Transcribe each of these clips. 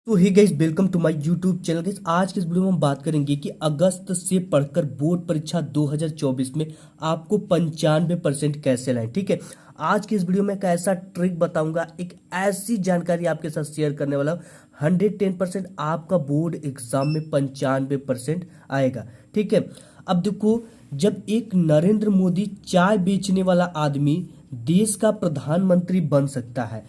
तो hey guys, welcome to my YouTube channel. Guys, आज के इस वीडियो में हम बात करेंगे कि अगस्त से पढ़कर बोर्ड परीक्षा 2024 में आपको 95% कैसे लाएं। ठीक है, आज के इस वीडियो में एक ऐसा ट्रिक बताऊंगा, एक ऐसी जानकारी आपके साथ शेयर करने वाला हूं। 110% आपका बोर्ड एग्जाम में 95% आएगा। ठीक है, अब देखो, जब एक नरेंद्र मोदी चाय बेचने वाला आदमी देश का प्रधानमंत्री बन सकता है,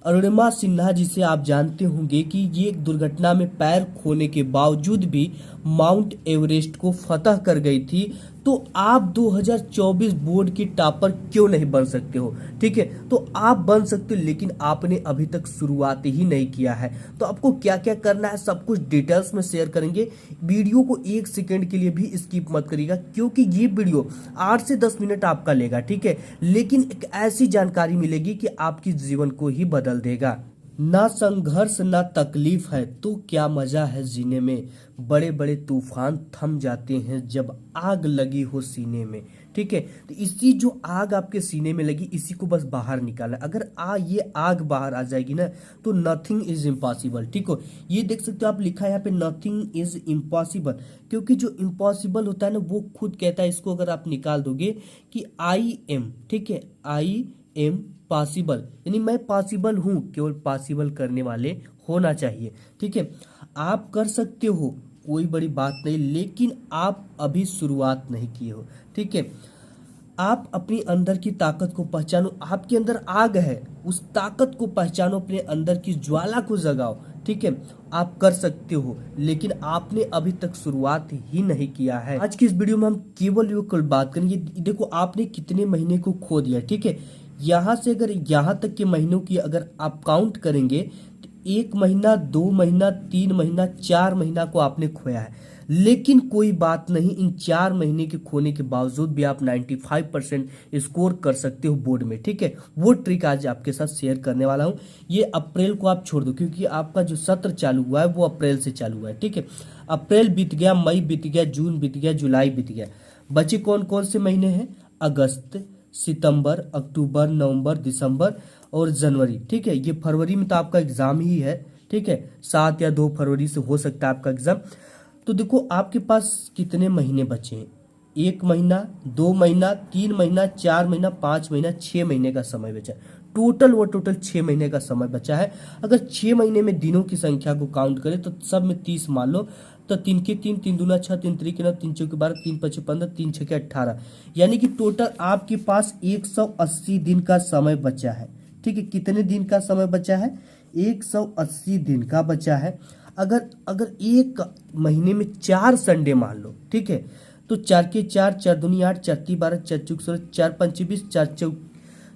अरुणिमा सिन्हा जिसे आप जानते होंगे कि ये एक दुर्घटना में पैर खोने के बावजूद भी माउंट एवरेस्ट को फतह कर गई थी, तो आप 2024 बोर्ड की टॉपर क्यों नहीं बन सकते हो। ठीक है, तो आप बन सकते हो, लेकिन आपने अभी तक शुरुआत ही नहीं किया है। तो आपको क्या क्या करना है सब कुछ डिटेल्स में शेयर करेंगे। वीडियो को एक सेकंड के लिए भी स्किप मत करिएगा, क्योंकि ये वीडियो 8 से 10 मिनट आपका लेगा। ठीक है, लेकिन एक ऐसी जानकारी मिलेगी कि आपकी जीवन को ही बदल देगा। ना संघर्ष ना तकलीफ है तो क्या मजा है जीने में, बड़े बड़े तूफान थम जाते हैं जब आग लगी हो सीने में। ठीक है, तो इसी जो आग आपके सीने में लगी, इसी को बस बाहर निकालना। अगर ये आग बाहर आ जाएगी ना, तो नथिंग इज इम्पॉसिबल। ठीक हो, ये देख सकते हो आप, लिखा है यहाँ पे नथिंग इज इम्पॉसिबल, क्योंकि जो इम्पॉसिबल होता है ना, वो खुद कहता है। इसको अगर आप निकाल दोगे कि आई एम, ठीक है, आई एम पॉसिबल, यानी मैं पॉसिबल हूं, केवल पॉसिबल करने वाले होना चाहिए। ठीक है, आप कर सकते हो, कोई बड़ी बात नहीं, लेकिन आप अभी शुरुआत नहीं किए हो। ठीक है, आप अपनी अंदर की ताकत को पहचानो। आपके अंदर आग है, उस ताकत को पहचानो, अपने अंदर की ज्वाला को जगाओ। ठीक है, आप कर सकते हो, लेकिन आपने अभी तक शुरुआत ही नहीं किया है। आज की इस वीडियो में हम केवल बात करेंगे। देखो, आपने कितने महीने को खो दिया। ठीक है, यहाँ से अगर यहाँ तक के महीनों की अगर आप काउंट करेंगे, तो 1 महीना, 2 महीना, 3 महीना, 4 महीना को आपने खोया है। लेकिन कोई बात नहीं, इन 4 महीने के खोने के बावजूद भी आप 95% स्कोर कर सकते हो बोर्ड में। ठीक है, वो ट्रिक आज आपके साथ शेयर करने वाला हूँ। ये अप्रैल को आप छोड़ दो, क्योंकि आपका जो सत्र चालू हुआ है वो अप्रैल से चालू हुआ है। ठीक है, अप्रैल बीत गया, मई बीत गया, जून बीत गया, जुलाई बीत गया। बचे कौन कौन से महीने हैं? अगस्त, सितंबर, अक्टूबर, नवंबर, दिसंबर और जनवरी। ठीक है, ये फरवरी में तो आपका एग्जाम ही है। ठीक है, 7 या 2 फरवरी से हो सकता है आपका एग्जाम। तो देखो, आपके पास कितने महीने बचे हैं? 1 महीना, 2 महीना, 3 महीना, 4 महीना, 5 महीना, 6 महीने का समय बचा है। टोटल 6 महीने का समय बचा है। अगर 6 महीने में दिनों की संख्या को काउंट करें तो सब में 30 मान लो, तो 3 के 3, 3 दूना 6, 3 त्रिक 9, 3 चौके 12, 3 पचे 15, 3 छके 18, यानी कि टोटल आपके पास 180 दिन का समय बचा है। ठीक है, कितने दिन का समय बचा है? 180 दिन का बचा है। अगर अगर एक महीने में 4 संडे मान लो, ठीक है, तो 4 के 4, 4 दूनी 8, 4 ती 12, 4 चौक 16, 4 पंचे 20,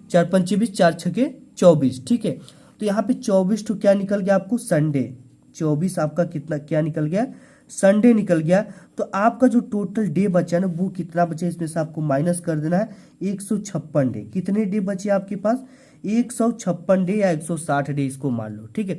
4 पंचे 20, 4 छके 24। ठीक है, तो यहाँ पे 24 तो क्या निकल गया आपको? संडे। 24 आपका कितना क्या निकल गया? संडे निकल गया। तो आपका जो टोटल डे बचा ना, वो कितना बचा, इसमें से आपको माइनस कर देना है। 156 डे। कितने डे बचे आपके पास? 156 डे या 160 डे, इसको मान लो। ठीक है,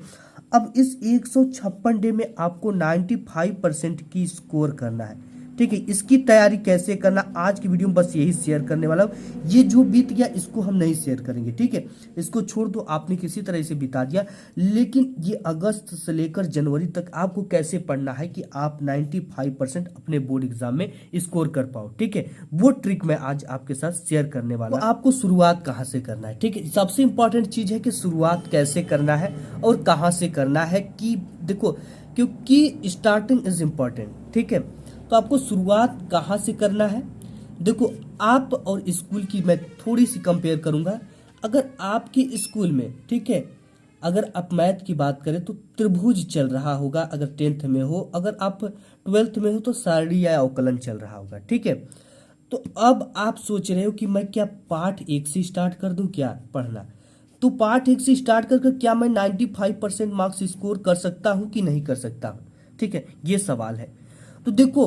अब इस 156 डे में आपको 95% की स्कोर करना है। ठीक है, इसकी तैयारी कैसे करना, आज की वीडियो में बस यही शेयर करने वाला हूँ। ये जो बीत गया इसको हम नहीं शेयर करेंगे। ठीक है, इसको छोड़ दो, आपने किसी तरह से बिता दिया। लेकिन ये अगस्त से लेकर जनवरी तक आपको कैसे पढ़ना है कि आप 95% अपने बोर्ड एग्जाम में स्कोर कर पाओ। ठीक है, वो ट्रिक मैं आज आपके साथ शेयर करने वाला हूं। तो आपको शुरुआत कहाँ से करना है? ठीक है, सबसे इंपॉर्टेंट चीज है कि शुरुआत कैसे करना है और कहाँ से करना है। कि देखो, क्योंकि स्टार्टिंग इज इम्पॉर्टेंट। ठीक है, तो आपको शुरुआत कहाँ से करना है? देखो, आप और स्कूल की मैं थोड़ी सी कंपेयर करूंगा। अगर आपके स्कूल में, ठीक है, अगर आप मैथ की बात करें तो त्रिभुज चल रहा होगा, अगर 10th में हो। अगर आप 12th में हो तो सारणी या अवकलन चल रहा होगा। ठीक है, तो अब आप सोच रहे हो कि मैं क्या पार्ट 1 से स्टार्ट कर दूं क्या पढ़ना? तो पार्ट 1 से स्टार्ट कर क्या मैं 95% मार्क्स स्कोर कर सकता हूं कि नहीं कर सकता हूं? ठीक है, ये सवाल है। तो देखो,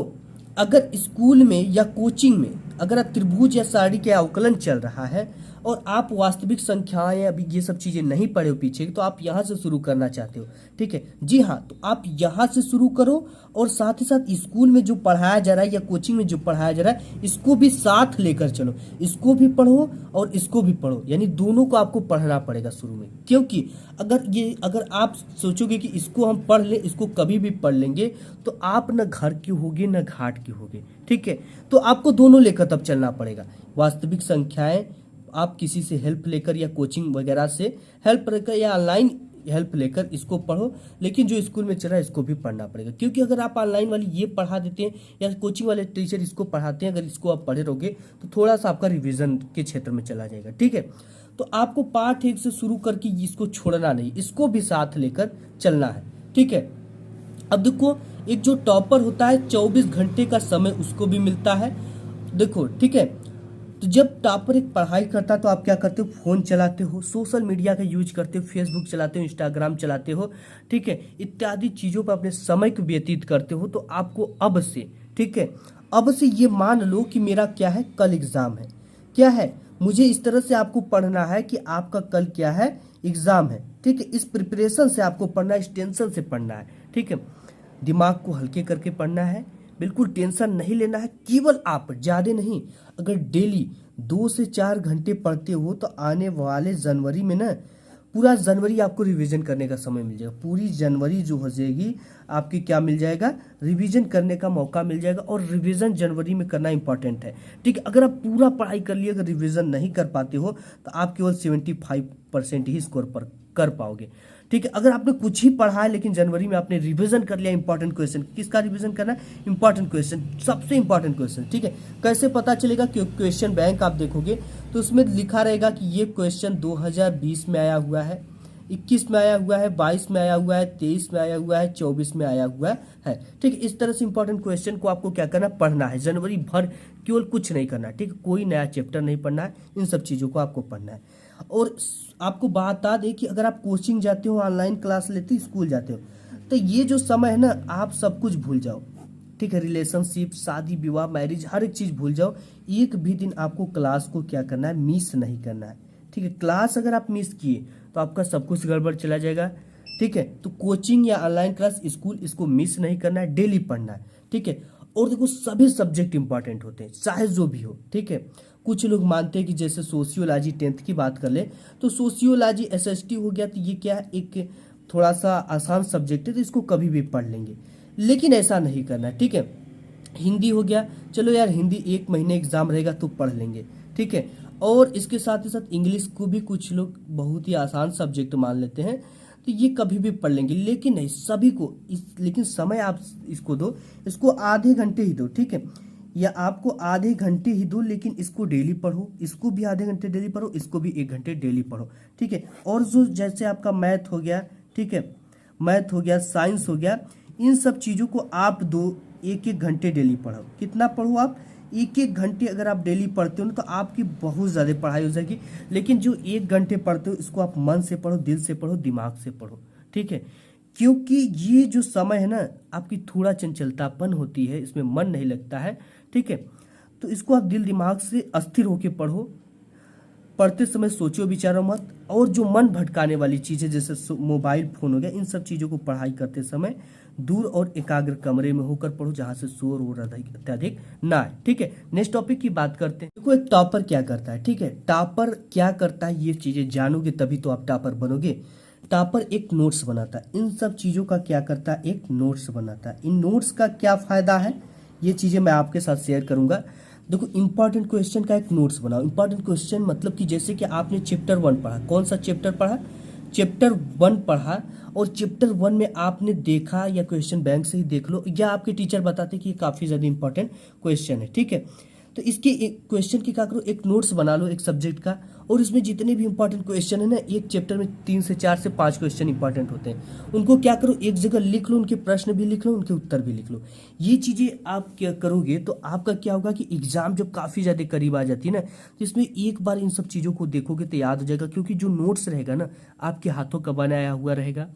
अगर स्कूल में या कोचिंग में अगर आप त्रिभुज या सारणी के अवकलन चल रहा है और आप वास्तविक संख्याएं अभी ये सब चीजें नहीं पढ़े हो पीछे, तो आप यहाँ से शुरू करना चाहते हो, ठीक है जी हाँ, तो आप यहाँ से शुरू करो और साथ ही साथ स्कूल में जो पढ़ाया जा रहा है या कोचिंग में जो पढ़ाया जा रहा है इसको भी साथ लेकर चलो, इसको भी पढ़ो और इसको भी पढ़ो, यानी दोनों को आपको पढ़ना पड़ेगा शुरू में। क्योंकि अगर आप सोचोगे कि इसको हम पढ़ ले, इसको कभी भी पढ़ लेंगे, तो आप न घर की होगे न घाट की होगे, ठीक है। तो आपको दोनों लेकर तब चलना पड़ेगा। वास्तविक संख्याएं आप किसी से हेल्प लेकर या कोचिंग वगैरह से हेल्प लेकर या ऑनलाइन हेल्प लेकर इसको पढ़ो, लेकिन जो स्कूल में चल रहा है इसको भी पढ़ना पड़ेगा। क्योंकि अगर आप ऑनलाइन वाली ये पढ़ा देते हैं या कोचिंग वाले टीचर इसको पढ़ाते हैं, अगर इसको आप पढ़े रहोगे तो थोड़ा सा आपका रिवीजन के क्षेत्र में चला जाएगा, ठीक है। तो आपको पार्ट 1 से शुरू करके इसको छोड़ना नहीं, इसको भी साथ लेकर चलना है, ठीक है। अब देखो, एक जो टॉपर होता है 24 घंटे का समय उसको भी मिलता है, देखो, ठीक है। तो जब टॉपर एक पढ़ाई करता है तो आप क्या करते हो, फोन चलाते हो, सोशल मीडिया का यूज करते हो, फेसबुक चलाते हो, इंस्टाग्राम चलाते हो, ठीक है, इत्यादि चीज़ों पर अपने समय को व्यतीत करते हो। तो आपको अब से, ठीक है, अब से ये मान लो कि मेरा क्या है, कल एग्जाम है, क्या है, मुझे इस तरह से आपको पढ़ना है कि आपका कल क्या है, एग्जाम है, ठीक है। इस प्रिपरेशन से आपको पढ़ना है, इस टेंशन से पढ़ना है, ठीक है। दिमाग को हल्के करके पढ़ना है, बिल्कुल टेंशन नहीं लेना है। केवल आप, ज़्यादा नहीं, अगर डेली 2 से 4 घंटे पढ़ते हो तो आने वाले जनवरी में ना पूरा जनवरी आपको रिवीजन करने का समय मिल जाएगा। पूरी जनवरी जो हो जाएगी आपकी क्या मिल जाएगा, रिवीजन करने का मौका मिल जाएगा। और रिवीजन जनवरी में करना इंपॉर्टेंट है, ठीक है। अगर आप पूरा पढ़ाई कर लिए, अगर रिवीजन नहीं कर पाते हो तो आप केवल 75% ही स्कोर पर कर पाओगे, ठीक है। अगर आपने कुछ ही पढ़ा है लेकिन जनवरी में आपने रिवीजन कर लिया इंपॉर्टेंट क्वेश्चन, किसका रिवीजन करना है, इंपॉर्टेंट क्वेश्चन, सबसे इंपॉर्टेंट क्वेश्चन, ठीक है। कैसे पता चलेगा, कि क्वेश्चन बैंक आप देखोगे तो उसमें लिखा रहेगा कि ये क्वेश्चन 2020 में आया हुआ है, 21 में आया हुआ है, 22 में आया हुआ है, 23 में आया हुआ है, 24 में आया हुआ है, ठीक है। इस तरह से इंपॉर्टेंट क्वेश्चन को आपको क्या करना, पढ़ना है जनवरी भर, केवल कुछ नहीं करना, ठीक है। कोई नया चैप्टर नहीं पढ़ना है, इन सब चीज़ों को आपको पढ़ना है। और आपको बता दें कि अगर आप कोचिंग जाते हो, ऑनलाइन क्लास लेते हो, स्कूल जाते हो, तो ये जो समय है ना, आप सब कुछ भूल जाओ, ठीक है। रिलेशनशिप, शादी विवाह, मैरिज, हर एक चीज़ भूल जाओ। एक भी दिन आपको क्लास को क्या करना है, मिस नहीं करना है, ठीक है। क्लास अगर आप मिस किए तो आपका सब कुछ गड़बड़ चला जाएगा, ठीक है। तो कोचिंग या ऑनलाइन क्लास, स्कूल, इसको मिस नहीं करना है, डेली पढ़ना है, ठीक है। और देखो, सभी सब्जेक्ट इंपॉर्टेंट होते हैं, चाहे जो भी हो, ठीक है। कुछ लोग मानते हैं कि जैसे सोशियोलॉजी 10th की बात कर ले तो सोशियोलॉजी एसएसटी हो गया, तो ये क्या है, एक थोड़ा सा आसान सब्जेक्ट है, तो इसको कभी भी पढ़ लेंगे, लेकिन ऐसा नहीं करना, ठीक है। हिंदी हो गया, चलो यार हिंदी 1 महीने एग्जाम रहेगा तो पढ़ लेंगे, ठीक है। और इसके साथ ही साथ इंग्लिश को भी कुछ लोग बहुत ही आसान सब्जेक्ट मान लेते हैं, तो ये कभी भी पढ़ लेंगे, लेकिन नहीं, सभी को लेकिन समय आप इसको दो, इसको आधे घंटे ही दो, ठीक है। या आपको आधे घंटे ही दो, लेकिन इसको डेली पढ़ो, इसको भी आधे घंटे डेली पढ़ो, इसको भी 1 घंटे डेली पढ़ो, ठीक है। और जो जैसे आपका मैथ हो गया, ठीक है, मैथ हो गया, साइंस हो गया, इन सब चीज़ों को आप 1-1 घंटे डेली पढ़ो। कितना पढ़ो आप, 1-1 घंटे अगर आप डेली पढ़ते हो ना तो आपकी बहुत ज़्यादा पढ़ाई हो जाएगी। लेकिन जो 1 घंटे पढ़ते हो इसको आप मन से पढ़ो, दिल से पढ़ो, दिमाग से पढ़ो, ठीक है। क्योंकि ये जो समय है ना, आपकी थोड़ा चंचलतापन होती है, इसमें मन नहीं लगता है, ठीक है। तो इसको आप दिल दिमाग से अस्थिर होकर पढ़ो, पढ़ते समय सोचो विचारो मत। और जो मन भटकाने वाली चीज़ें जैसे मोबाइल फोन हो गया, इन सब चीज़ों को पढ़ाई करते समय दूर और एकाग्र कमरे में होकर पढ़ो, जहाँ से शोर और अत्यधिक ना आए, ठीक है। नेक्स्ट टॉपिक की बात करते हैं। देखो, एक टॉपर क्या करता है, ठीक है, टॉपर क्या करता है, ये चीज़ें जानोगे तभी तो आप टॉपर बनोगे। टॉपर एक नोट्स बनाता है, इन सब चीज़ों का क्या करता है, एक नोट्स बनाता है। इन नोट्स का क्या फ़ायदा है, ये चीज़ें मैं आपके साथ शेयर करूंगा। देखो, इंपॉर्टेंट क्वेश्चन का एक नोट्स बनाओ। इंपॉर्टेंट क्वेश्चन मतलब कि जैसे कि आपने चैप्टर 1 पढ़ा, कौन सा चैप्टर पढ़ा, चैप्टर 1 पढ़ा, और चैप्टर 1 में आपने देखा, या क्वेश्चन बैंक से ही देख लो, या आपके टीचर बताते कि ये काफ़ी ज़्यादा इंपॉर्टेंट क्वेश्चन है, ठीक है। तो इसके एक क्वेश्चन की क्या करो, एक नोट्स बना लो एक सब्जेक्ट का, और इसमें जितने भी इंपॉर्टेंट क्वेश्चन है ना, एक चैप्टर में 3 से 4 से 5 क्वेश्चन इंपॉर्टेंट होते हैं, उनको क्या करो, एक जगह लिख लो, उनके प्रश्न भी लिख लो, उनके उत्तर भी लिख लो। ये चीज़ें आप क्या करोगे तो आपका क्या होगा कि एग्जाम जब काफ़ी ज़्यादा करीब आ जाती है ना, तो इसमें एक बार इन सब चीज़ों को देखोगे तो याद हो जाएगा। क्योंकि जो नोट्स रहेगा ना, आपके हाथों का बनाया हुआ रहेगा,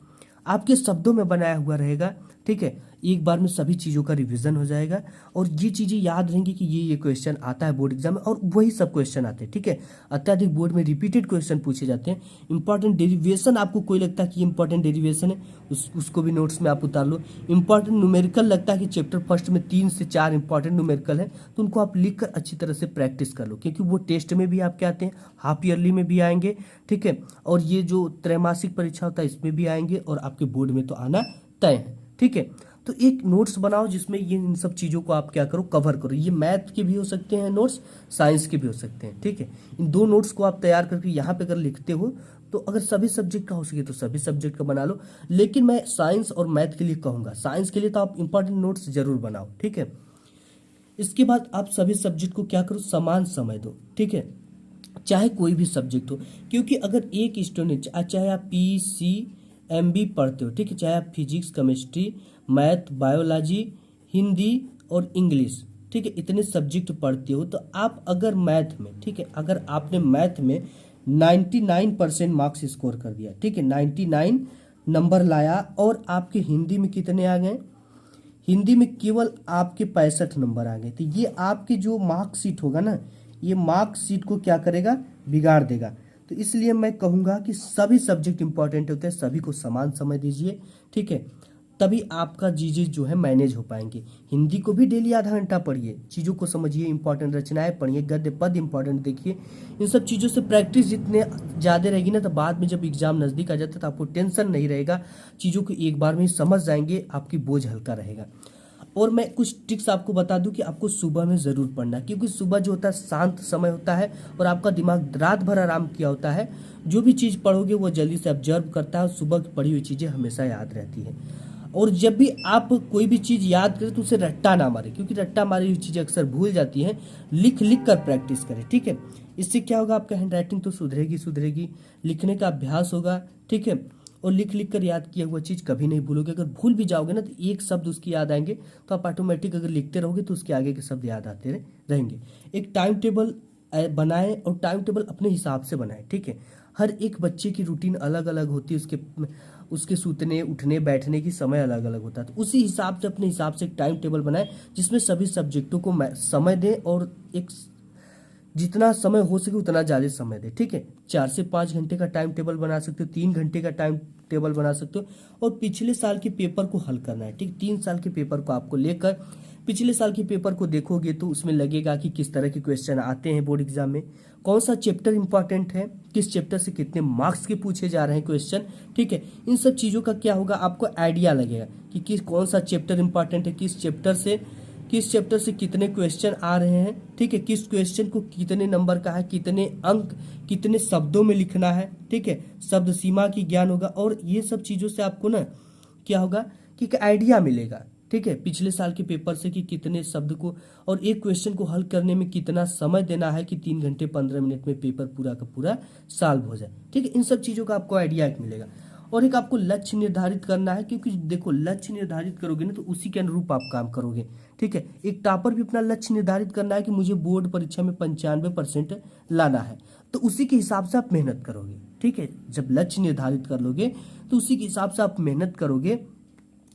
आपके शब्दों में बनाया हुआ रहेगा, ठीक है। एक बार में सभी चीज़ों का रिवीजन हो जाएगा और ये चीज़ें याद रहेंगी कि ये क्वेश्चन आता है बोर्ड एग्जाम में, और वही सब क्वेश्चन आते हैं। ठीक है, अत्यधिक बोर्ड में रिपीटेड क्वेश्चन पूछे जाते हैं। इंपॉर्टेंट डेरिवेशन आपको कोई लगता है कि इंपॉर्टेंट डेरिवेशन है, उसको भी नोट्स में आप उतार लो। इंपॉर्टेंट न्यूमेरिकल लगता है कि चैप्टर फर्स्ट में 3 से 4 इंपॉर्टेंट न्यूमेरिकल है, तो उनको आप लिख कर अच्छी तरह से प्रैक्टिस कर लो, क्योंकि वो टेस्ट में भी आपके आते हैं, हाफ ईयरली में भी आएंगे। ठीक है, और ये जो त्रैमासिक परीक्षा होता है इसमें भी आएंगे, और आपके बोर्ड में तो आना तय है। ठीक है, तो एक नोट्स बनाओ जिसमें ये इन सब चीज़ों को आप क्या करो, कवर करो। ये मैथ के भी हो सकते हैं नोट्स, साइंस के भी हो सकते हैं। ठीक है, इन 2 नोट्स को आप तैयार करके यहाँ पे अगर लिखते हो तो अगर सभी सब्जेक्ट का हो सके तो सभी सब्जेक्ट का बना लो, लेकिन मैं साइंस और मैथ के लिए कहूँगा, साइंस के लिए तो आप इंपॉर्टेंट नोट्स जरूर बनाओ। ठीक है, इसके बाद आप सभी सब्जेक्ट को क्या करो, समान समय दो। ठीक है, चाहे कोई भी सब्जेक्ट हो, क्योंकि अगर एक स्टूडेंट चाहे आप PCMB पढ़ते हो, ठीक है, चाहे आप physics, chemistry, math, biology, Hindi और इंग्लिश, ठीक है, इतने सब्जेक्ट पढ़ते हो, तो आप अगर मैथ में, ठीक है, अगर आपने मैथ में 99% मार्क्स स्कोर कर दिया, ठीक है, 99 नंबर लाया, और आपके हिंदी में कितने आ गए, हिंदी में केवल आपके 65 नंबर आ गए, तो ये आपकी जो मार्कशीट होगा ना, ये मार्कशीट को क्या करेगा, बिगाड़ देगा। तो इसलिए मैं कहूँगा कि सभी सब्जेक्ट इंपॉर्टेंट होते हैं, सभी को समान समय दीजिए। ठीक है, तभी आपका चीज़ें जो है मैनेज हो पाएंगे। हिंदी को भी डेली आधा घंटा पढ़िए, चीज़ों को समझिए, इंपॉर्टेंट रचनाएं पढ़िए, गद्य पद इंपॉर्टेंट देखिए। इन सब चीज़ों से प्रैक्टिस जितने ज़्यादा रहेगी ना, तो बाद में जब एग्जाम नज़दीक आ जाता है तो आपको टेंशन नहीं रहेगा, चीज़ों को एक बार में ही समझ जाएंगे, आपकी बोझ हल्का रहेगा। और मैं कुछ ट्रिक्स आपको बता दूं कि आपको सुबह में ज़रूर पढ़ना है, क्योंकि सुबह जो होता है शांत समय होता है, और आपका दिमाग रात भर आराम किया होता है, जो भी चीज़ पढ़ोगे वो जल्दी से ऑब्जर्व करता है, और सुबह की पढ़ी हुई चीज़ें हमेशा याद रहती है। और जब भी आप कोई भी चीज़ याद करें तो उसे रट्टा ना मारे, क्योंकि रट्टा मारी हुई चीज़ें अक्सर भूल जाती हैं। लिख लिख कर प्रैक्टिस करें। ठीक है, इससे क्या होगा, आपका हैंड राइटिंग तो सुधरेगी, लिखने का अभ्यास होगा। ठीक है, और लिख लिख कर याद किया हुआ चीज़ कभी नहीं भूलोगे। अगर भूल भी जाओगे ना तो एक शब्द उसकी याद आएंगे, तो आप ऑटोमेटिक अगर लिखते रहोगे तो उसके आगे के शब्द याद आते रहेंगे। एक टाइम टेबल बनाएं, और टाइम टेबल अपने हिसाब से बनाएं। ठीक है, हर एक बच्चे की रूटीन अलग अलग होती है, उसके सूतने उठने बैठने की समय अलग अलग होता है, तो उसी हिसाब से अपने हिसाब से एक टाइम टेबल बनाएं जिसमें सभी सब्जेक्टों को समय दें, और एक जितना समय हो सके उतना ज़्यादा समय दे। ठीक है, 4 से 5 घंटे का टाइम टेबल बना सकते हो, 3 घंटे का टाइम टेबल बना सकते हो, और पिछले साल के पेपर को हल करना है। ठीक, 3 साल के पेपर को आपको लेकर पिछले साल के पेपर को देखोगे तो उसमें लगेगा कि किस तरह के क्वेश्चन आते हैं बोर्ड एग्जाम में, कौन सा चैप्टर इंपॉर्टेंट है, किस चैप्टर से कितने मार्क्स के पूछे जा रहे हैं क्वेश्चन। ठीक है, इन सब चीज़ों का क्या होगा, आपको आइडिया लगेगा कि कौन सा चैप्टर इंपॉर्टेंट है, किस चैप्टर से कितने क्वेश्चन आ रहे हैं। ठीक है, किस क्वेश्चन को कितने नंबर का है, कितने अंक, कितने शब्दों में लिखना है। ठीक है, शब्द सीमा की ज्ञान होगा, और ये सब चीज़ों से आपको ना क्या होगा कि एक आइडिया मिलेगा। ठीक है, पिछले साल के पेपर से कि कितने शब्द को और एक क्वेश्चन को हल करने में कितना समय देना है कि 3 घंटे 15 मिनट में पेपर पूरा का पूरा सॉल्व हो जाए। ठीक है, इन सब चीज़ों का आपको आइडिया मिलेगा। और एक आपको लक्ष्य निर्धारित करना है, क्योंकि देखो लक्ष्य निर्धारित करोगे ना तो उसी के अनुरूप आप काम करोगे। ठीक है, एक टॉपर भी अपना लक्ष्य निर्धारित करना है कि मुझे बोर्ड परीक्षा में 95% लाना है, तो उसी के हिसाब से आप मेहनत करोगे। ठीक है, जब लक्ष्य निर्धारित कर लोगे तो उसी के हिसाब से आप मेहनत करोगे,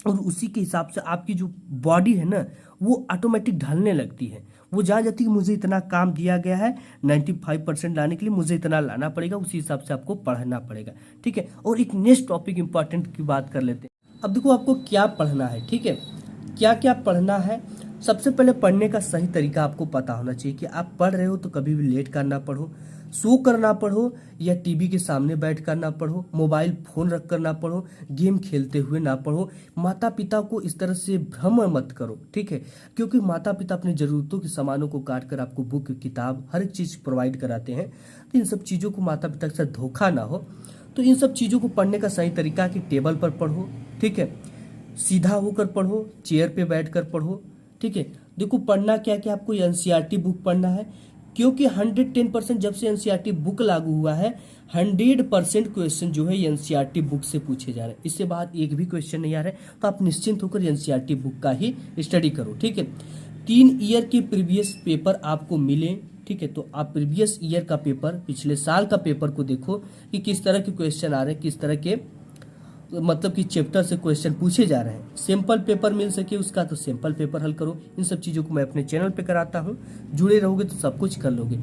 और उसी के हिसाब से आपकी जो बॉडी है ना वो ऑटोमेटिक ढलने लगती है। वो जान जाती है कि मुझे इतना काम दिया गया है, 95% लाने के लिए मुझे इतना लाना पड़ेगा, उसी हिसाब से आपको पढ़ना पड़ेगा। ठीक है, और एक नेक्स्ट टॉपिक इंपॉर्टेंट की बात कर लेते हैं। अब देखो आपको क्या पढ़ना है। ठीक है, क्या क्या पढ़ना है। सबसे पहले पढ़ने का सही तरीका आपको पता होना चाहिए कि आप पढ़ रहे हो तो कभी भी लेट कर ना पढ़ो, सो कर ना पढ़ो, या टीवी के सामने बैठ कर ना पढ़ो, मोबाइल फोन रख कर ना पढ़ो, गेम खेलते हुए ना पढ़ो। माता पिता को इस तरह से भ्रम मत करो। ठीक है, क्योंकि माता पिता अपनी ज़रूरतों के सामानों को काट कर आपको बुक, किताब, हर एक चीज़ प्रोवाइड कराते हैं, तो इन सब चीज़ों को माता पिता के साथ धोखा ना हो। तो इन सब चीज़ों को पढ़ने का सही तरीका है कि टेबल पर पढ़ो। ठीक है, सीधा होकर पढ़ो, चेयर पे बैठ कर पढ़ो। ठीक है, देखो पढ़ना क्या क्या, आपको एनसीईआरटी बुक पढ़ना है, क्योंकि 110% जब से एनसीईआरटी बुक लागू हुआ है 100% क्वेश्चन जो है एनसीईआरटी बुक से पूछे जा रहे हैं। इससे बाद एक भी क्वेश्चन नहीं आ रहा है, तो आप निश्चिंत होकर एनसीईआरटी बुक का ही स्टडी करो। ठीक है, 3 ईयर के प्रीवियस पेपर आपको मिले। ठीक है, तो आप प्रीवियस ईयर का पेपर, पिछले साल का पेपर को देखो कि किस तरह के क्वेश्चन आ रहे हैं, किस तरह के मतलब कि चैप्टर से क्वेश्चन पूछे जा रहे हैं, सैंपल पेपर मिल सके उसका तो सैंपल पेपर हल करो। इन सब चीज़ों को मैं अपने चैनल पे कराता हूँ, जुड़े रहोगे तो सब कुछ कर लोगे।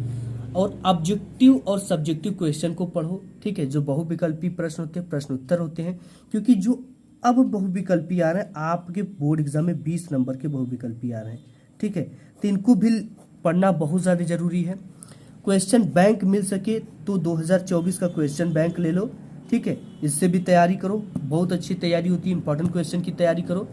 और ऑब्जेक्टिव और सब्जेक्टिव क्वेश्चन को पढ़ो, ठीक है। जो बहुविकल्पी प्रश्न होते हैं, प्रश्न उत्तर होते हैं, क्योंकि जो अब बहुविकल्पी आ रहे हैं आपके बोर्ड एग्जाम में 20 नंबर के बहुविकल्पी आ रहे हैं, ठीक है। तो इनको भी पढ़ना बहुत ज़्यादा जरूरी है। क्वेश्चन बैंक मिल सके तो 2024 का क्वेश्चन बैंक ले लो, ठीक है। इससे भी तैयारी करो, बहुत अच्छी तैयारी होती है, इंपॉर्टेंट क्वेश्चन की तैयारी करो।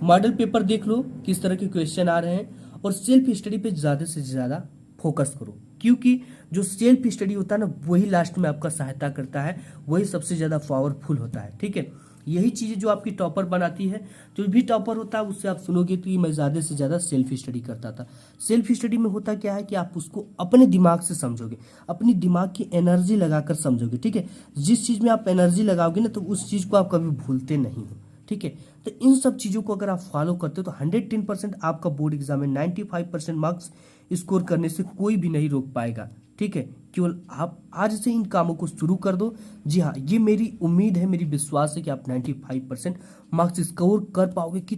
मॉडल पेपर देख लो किस तरह के क्वेश्चन आ रहे हैं, और सेल्फ स्टडी पे ज़्यादा से ज़्यादा फोकस करो, क्योंकि जो सेल्फ स्टडी होता है ना वही लास्ट में आपका सहायता करता है, वही सबसे ज़्यादा पावरफुल होता है, ठीक है। यही चीज़ें जो आपकी टॉपर बनाती है। जो भी टॉपर होता है उससे आप सुनोगे तो मैं ज़्यादा से ज़्यादा सेल्फ स्टडी करता था। सेल्फ स्टडी में होता क्या है कि आप उसको अपने दिमाग से समझोगे, अपनी दिमाग की एनर्जी लगाकर समझोगे, ठीक है। जिस चीज़ में आप एनर्जी लगाओगे ना तो उस चीज़ को आप कभी भूलते नहीं हो, ठीक है। तो इन सब चीज़ों को अगर आप फॉलो करते हो तो 110% आपका बोर्ड एग्जाम में 95% मार्क्स स्कोर करने से कोई भी नहीं रोक पाएगा, ठीक है। केवल आप आज से इन कामों को शुरू कर दो। जी हाँ, ये मेरी उम्मीद है, मेरी विश्वास है कि आप 95% मार्क्स स्कोर कर पाओगे।